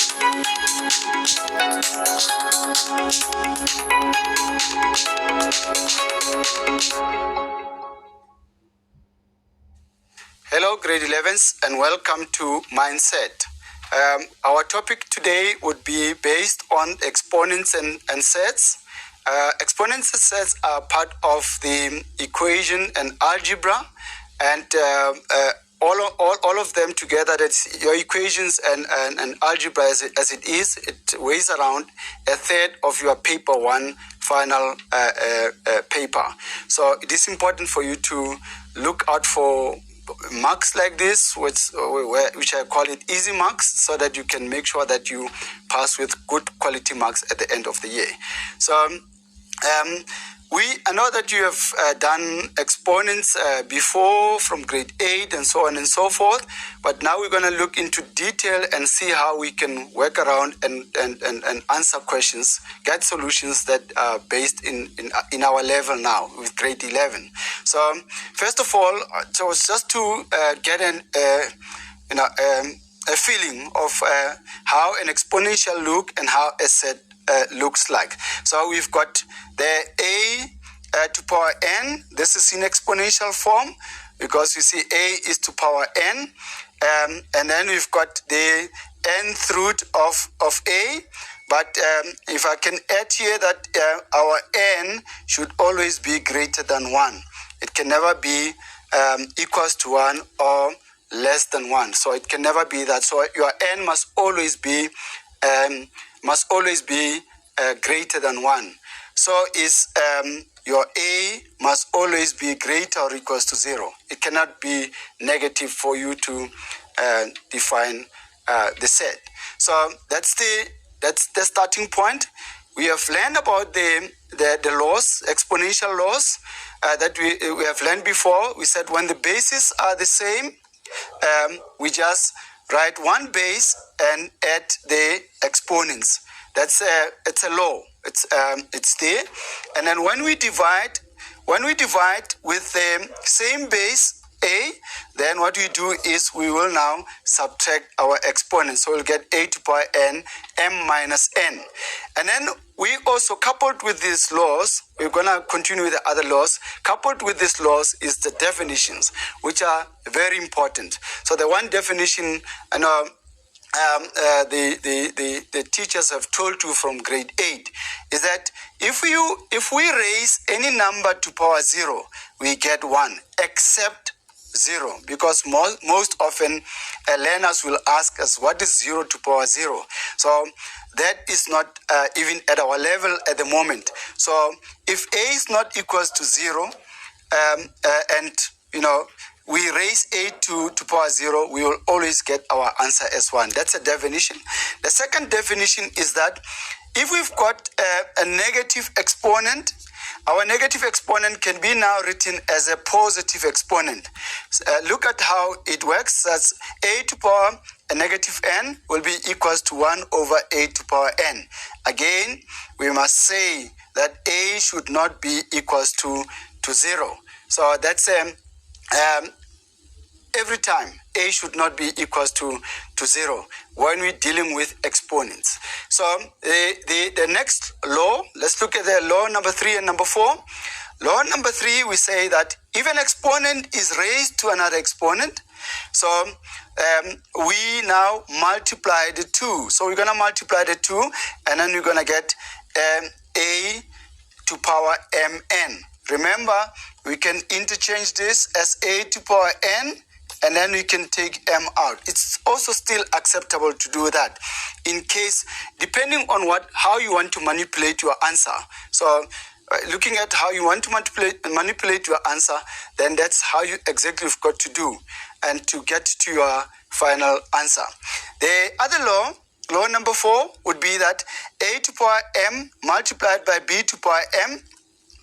Hello, grade 11s, and welcome to Mindset. Our topic today would be based on exponents and sets. Exponents and sets are part of the equation and algebra, and all of them together, that's your equations and algebra as it is, it weighs around a third of your paper one final paper. So it is important for you to look out for marks like this, which I call it easy marks, so that you can make sure that you pass with good quality marks at the end of the year. So I know that you have done exponents before from grade 8 and so on and so forth, but now we're going to look into detail and see how we can work around and answer questions, get solutions that are based in our level now with grade 11. So first of all, so just to get a feeling of how an exponential look and how a set looks like. So we've got the a to power n. This is in exponential form because you see a is to power n, and then we've got the nth root of a. But if I can add here that our n should always be greater than 1. It can never be equals to 1 or less than 1. So it can never be that. So your n must always be greater than 1. So is your a must always be greater or equals to 0. It cannot be negative for you to define the set. So that's the starting point. We have learned about the laws, exponential laws that we have learned before. We said when the bases are the same, we just write one base and add the exponents. It's a law. It's there. And then when we divide with the same base a, then what we do is we will now subtract our exponents. So we'll get a to power n, m minus n. And then we also, coupled with these laws, we're going to continue with the other laws. Coupled with these laws is the definitions, which are very important. So the one definition, I know, the teachers have told you from grade 8 is that if we raise any number to power 0, we get 1, except 0, because most often learners will ask us what is 0 to power 0. So that is not even at our level at the moment. So if a is not equals to 0, and we raise a to power 0, we will always get our answer as 1. That's a definition. The second definition is that if we've got a negative exponent, our negative exponent can be now written as a positive exponent. Look at how it works. That's a to power a negative n will be equals to 1 over a to power n. Again, we must say that a should not be equals to 0. So that's every time a should not be equals to 0 when we're dealing with exponents. So the next law, let's look at the law number 3 and number 4. Law number 3, we say that if an exponent is raised to another exponent, so we now multiply the 2. So we're going to multiply the 2, and then we're going to get a to power mn. Remember, we can interchange this as a to power n, and then we can take m out. It's also still acceptable to do that in case, depending on how you want to manipulate your answer. So looking at how you want to manipulate your answer, then that's how you exactly have got to do and to get to your final answer. The other law number 4, would be that a to power m multiplied by b to power m.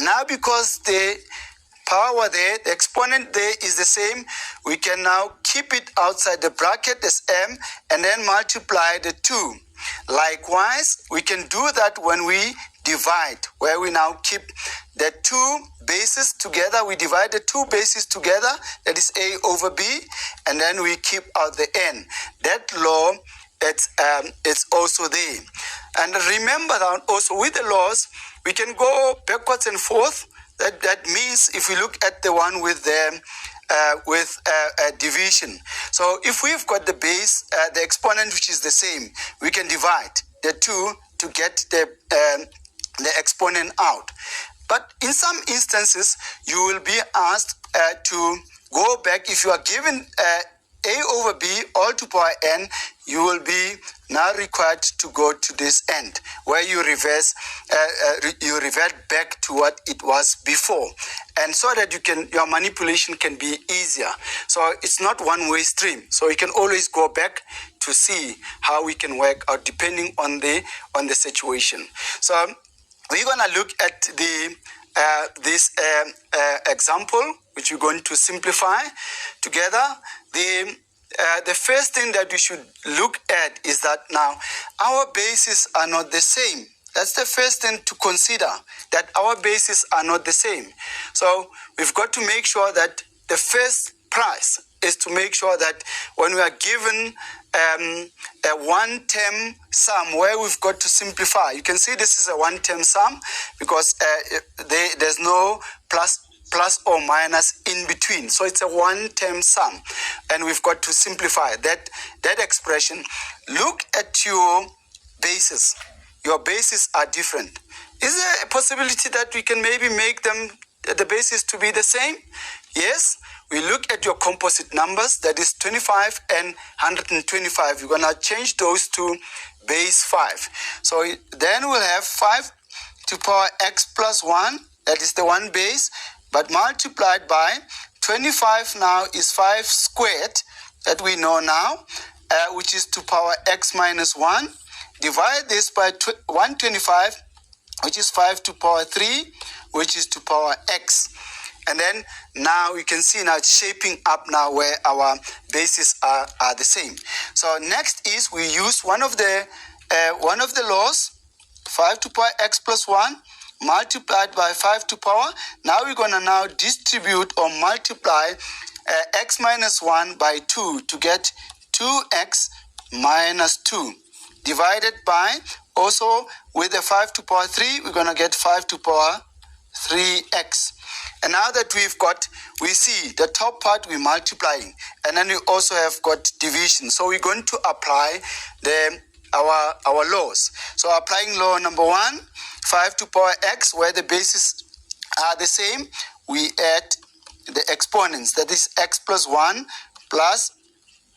Now because the power there, the exponent there is the same, we can now keep it outside the bracket as m and then multiply the 2. Likewise, we can do that when we divide, where we now keep the 2 bases together. We divide the 2 bases together, that is a over b, and then we keep out the n. That law it's also there. And remember that also with the laws, we can go backwards and forth. That means if we look at the one with the division. So if we've got the base, the exponent which is the same, we can divide the two to get the exponent out. But in some instances, you will be asked to go back. If you are given a over b all to power n, you will be now required to go to this end where you you revert back to what it was before, and so that your manipulation can be easier. So it's not one-way stream. So you can always go back to see how we can work out depending on the situation. So we're gonna look at this example, which we're going to simplify together. The first thing that we should look at is that now our bases are not the same. That's the first thing to consider, that our bases are not the same. So we've got to make sure that the first prize is to make sure that when we are given a one-term sum where we've got to simplify, you can see this is a one-term sum because there's no plus or minus in between. So it's a one-term sum, and we've got to simplify that expression. Look at your bases. Your bases are different. Is there a possibility that we can maybe make them, the bases, to be the same? Yes. We look at your composite numbers, that is 25 and 125. We're going to change those to base 5. So then we'll have 5 to power x plus 1, that is the one base, but multiplied by 25 now is 5 squared, that we know now, which is to power x minus 1. Divide this by 125, which is 5 to power 3, which is to power x. And then now we can see now it's shaping up now where our bases are the same. So next is we use one of the laws, 5 to power x plus 1 multiplied by 5 to power. Now we're going to now distribute or multiply x minus 1 by 2 to get 2x minus 2. Divided by, also with the 5 to power 3, we're going to get 5 to power 3x. And now that we see the top part we're multiplying, and then we also have got division. So we're going to apply our laws. So applying law number 1, 5 to power x, where the bases are the same, we add the exponents, that is x plus 1 plus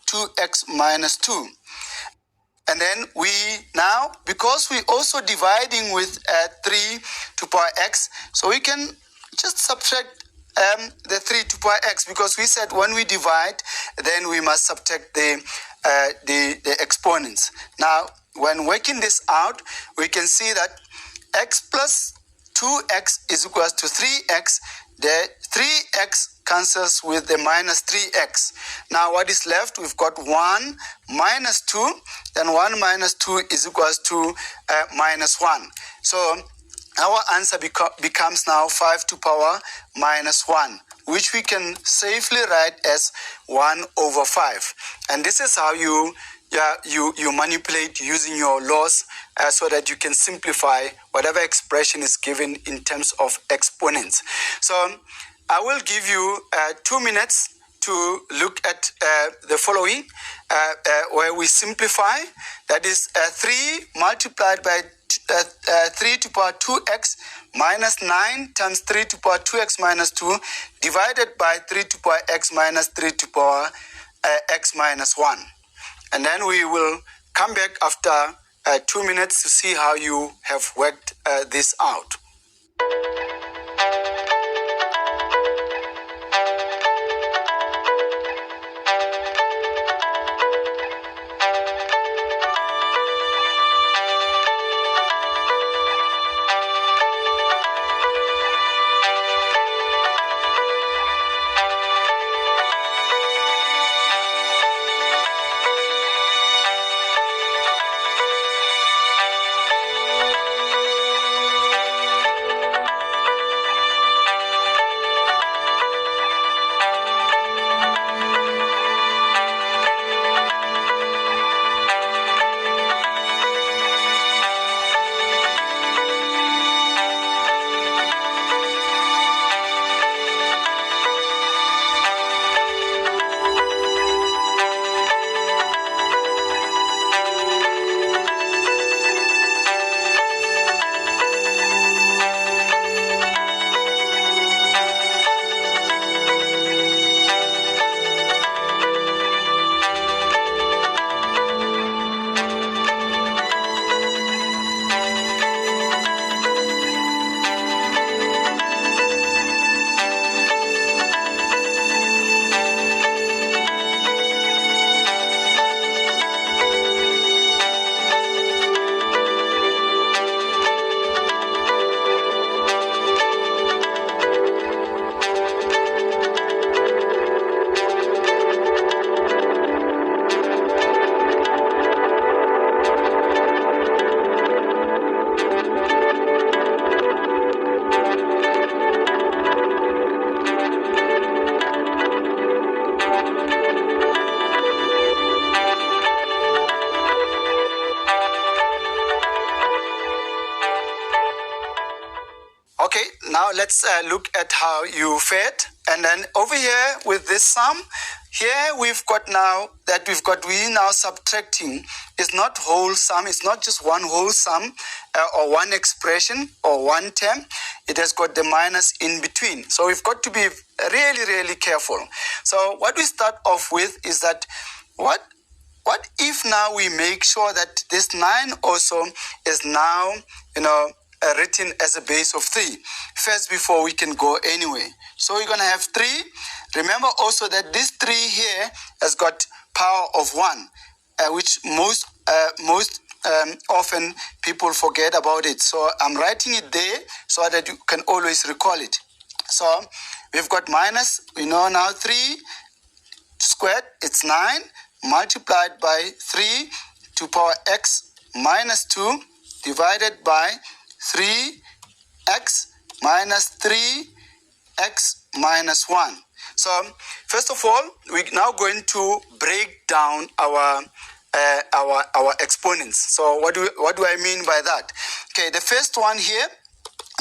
2x minus 2. And then we now, because we're also dividing with 3 to power x, so we can just subtract the 3 to power x, because we said when we divide, then we must subtract the exponents. Now, when working this out, we can see that x plus 2x is equal to 3x. The 3x cancels with the minus 3x. Now what is left? We've got 1 minus 2. Then 1 minus 2 is equal to minus 1. So our answer becomes now 5 to power minus 1, which we can safely write as 1 over 5. And this is how you manipulate using your laws so that you can simplify whatever expression is given in terms of exponents. So I will give you 2 minutes to look at the following, where we simplify. That is 3 multiplied by 3 to power 2x minus 9 times 3 to power 2x minus 2 divided by 3 to power x minus 3 to power x minus 1. And then we will come back after 2 minutes to see how you have worked this out. Now let's look at how you fared. And then over here with this sum, here we've got now that we now subtracting. It's not whole sum. It's not just one whole sum or one expression or one term. It has got the minus in between. So we've got to be really, really careful. So what we start off with is that what if now we make sure that this 9 also is now, written as a base of 3 first before we can go anywhere. So we're going to have 3. Remember also that this 3 here has got power of 1, which most often people forget about it. So I'm writing it there so that you can always recall it. So we've got minus, we know now 3 squared, it's 9, multiplied by 3 to power x minus 2 divided by 3x minus 3x minus 1. So first of all, we're now going to break down our exponents. So what do I mean by that? Okay, the first one here,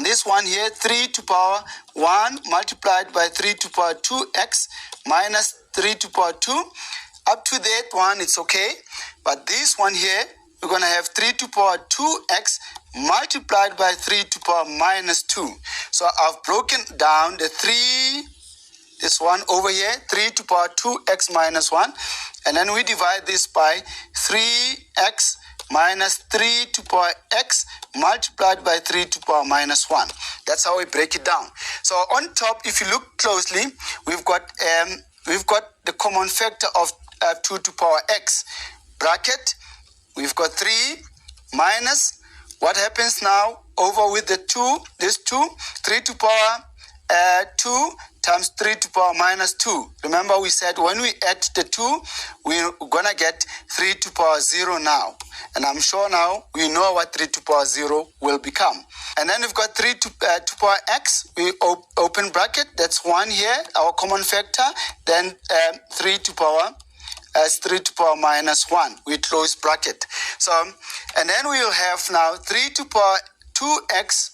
this one here, 3 to power 1 multiplied by 3 to power 2x minus 3 to power 2. Up to that one, it's okay. But this one here, we're going to have 3 to power 2x multiplied by 3 to power minus 2. So I've broken down the 3, this one over here, 3 to power 2x minus 1. And then we divide this by 3x minus 3 to power x multiplied by 3 to power minus 1. That's how we break it down. So on top, if you look closely, we've got the common factor of 2 to power x. Bracket, we've got 3 minus, what happens now over with the 2, this 2, 3 to power 2 times 3 to power minus 2. Remember we said when we add the 2, we're going to get 3 to power 0 now. And I'm sure now we know what 3 to power 0 will become. And then we've got 3 to power x. We open bracket. That's 1 here, our common factor. Then 3 to power as 3 to power minus 1. We close bracket. So, and then we will have now 3 to power 2x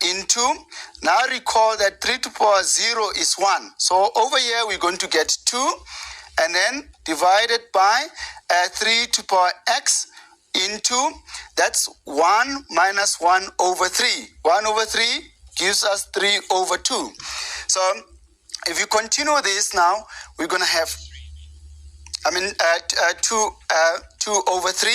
into, now recall that 3 to power 0 is 1. So over here we're going to get 2 and then divided by 3 to power x into, that's 1 minus 1 over 3. 1 over 3 gives us 3 over 2. So if you continue this now, we're going to have 2 over 3.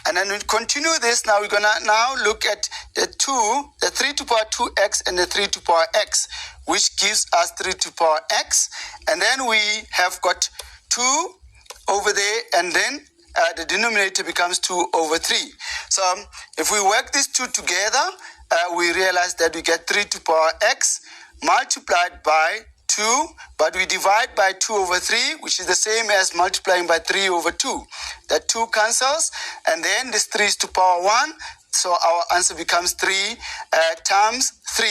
And then we continue this. Now we're going to now look at the 3 to power 2x and the 3 to power x, which gives us 3 to power x. And then we have got 2 over there, and then the denominator becomes 2 over 3. So if we work these two together, we realize that we get 3 to power x multiplied by 2, but we divide by 2 over 3, which is the same as multiplying by 3 over 2. That 2 cancels, and then this 3 is to power 1, so our answer becomes 3 times 3,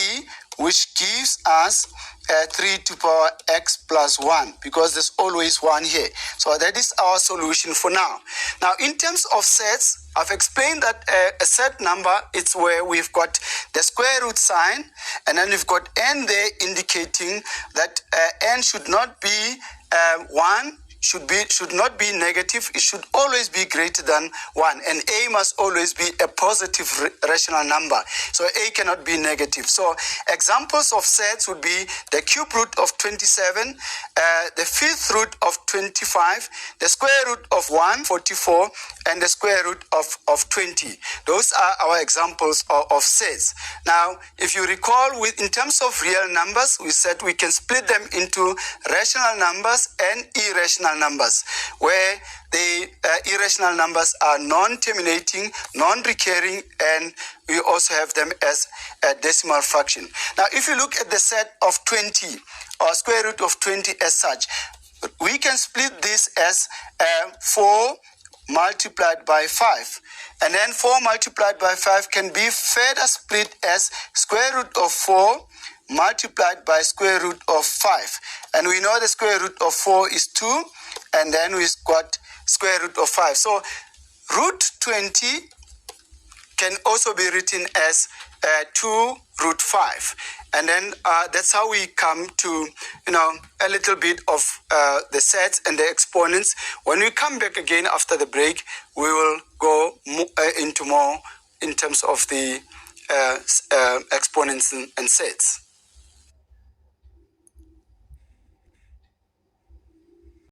which gives us 3 to power x plus 1, because there's always 1 here. So that is our solution for now. Now, in terms of sets, I've explained that a set number, it's where we've got the square root sign, and then we've got n there indicating that n should not be 1, should not be negative. It should always be greater than 1, and a must always be a positive rational number. So a cannot be negative. So examples of sets would be the cube root of 27, the fifth root of 25, the square root of 144, and the square root of 20. Those are our examples of sets. Now, if you recall, in terms of real numbers, we said we can split them into rational numbers and irrational numbers, where the irrational numbers are non-terminating, non-recurring, and we also have them as a decimal fraction. Now, if you look at the set of 20, or square root of 20 as such, we can split this as 4 multiplied by 5. And then 4 multiplied by 5 can be further split as square root of 4 multiplied by square root of 5. And we know the square root of 4 is 2, and then we've got square root of 5. So root 20 can also be written as 2 root 5. And then that's how we come to, a little bit of the sets and the exponents. When we come back again after the break, we will go into more in terms of the exponents and sets.